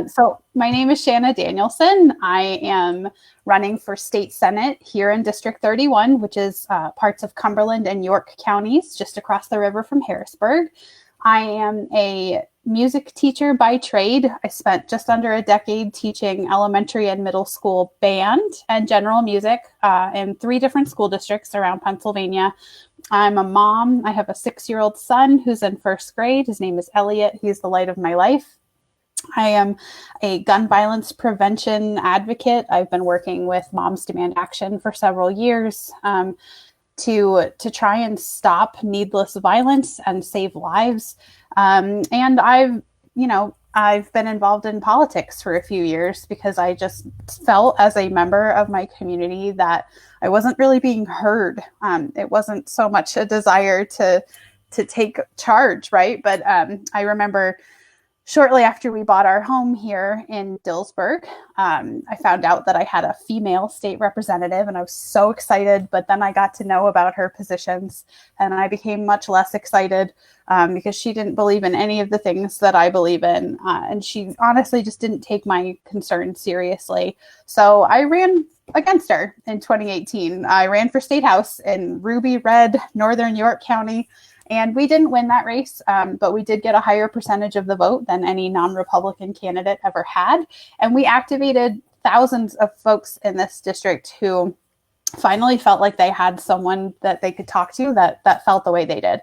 So my name is Shanna Danielson. I am running for state senate here in District 31, which is parts of Cumberland and York counties, just across the river from Harrisburg. I am a music teacher by trade. I spent just under a decade teaching elementary and middle school band and general music in 3 different school districts around Pennsylvania. I'm a mom. I have a 6-year-old son who's in 1st grade. His name is Elliot. He's the light of my life. I am a gun violence prevention advocate. I've been working with Moms Demand Action for several years to try and stop needless violence and save lives. And I've been involved in politics for a few years because I just felt as a member of my community that I wasn't really being heard. It wasn't so much a desire to take charge, right? But I remember shortly after we bought our home here in Dillsburg, I found out that I had a female state representative, and I was so excited. But then I got to know about her positions, and I became much less excited because she didn't believe in any of the things that I believe in. And she honestly just didn't take my concerns seriously. So I ran against her in 2018. I ran for state house in ruby red, Northern York County. And we didn't win that race, but we did get a higher percentage of the vote than any non-Republican candidate ever had. And we activated thousands of folks in this district who finally felt like they had someone that they could talk to that felt the way they did.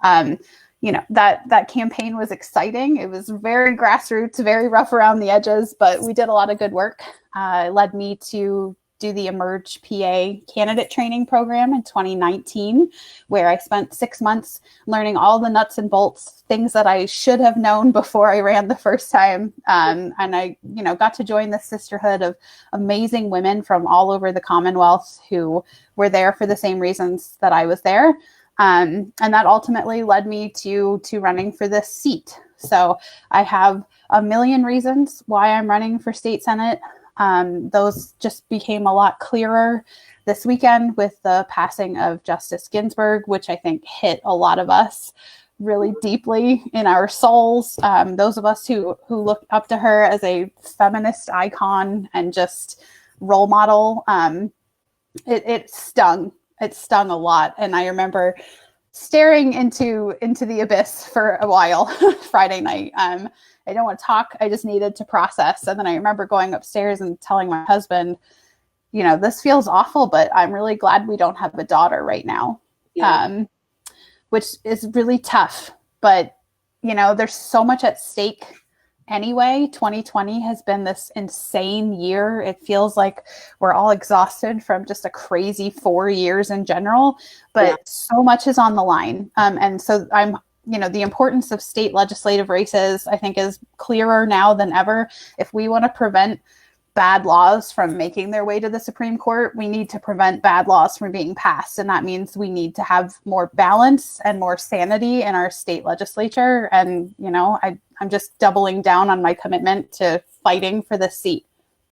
That campaign was exciting. It was very grassroots, very rough around the edges, but we did a lot of good work. It led me to do the Emerge PA candidate training program in 2019, where I spent 6 months learning all the nuts and bolts, things that I should have known before I ran the first time. And I, got to join the sisterhood of amazing women from all over the Commonwealth who were there for the same reasons that I was there. And that ultimately led me to running for this seat. So I have a million reasons why I'm running for state senate. Those just became a lot clearer this weekend with the passing of Justice Ginsburg, which I think hit a lot of us really deeply in our souls. Those of us who looked up to her as a feminist icon and just role model, it stung. It stung a lot. And I remember staring into the abyss for a while Friday night. I don't want to talk. I just needed to process. And then I remember going upstairs and telling my husband, this feels awful, but I'm really glad we don't have a daughter right now, which is really tough. But, there's so much at stake anyway. 2020 has been this insane year. It feels like we're all exhausted from just a crazy 4 years in general, but so much is on the line. And so the importance of state legislative races, I think, is clearer now than ever. If we want to prevent bad laws from making their way to the Supreme Court, we need to prevent bad laws from being passed. And that means we need to have more balance and more sanity in our state legislature. And, I'm just doubling down on my commitment to fighting for this seat.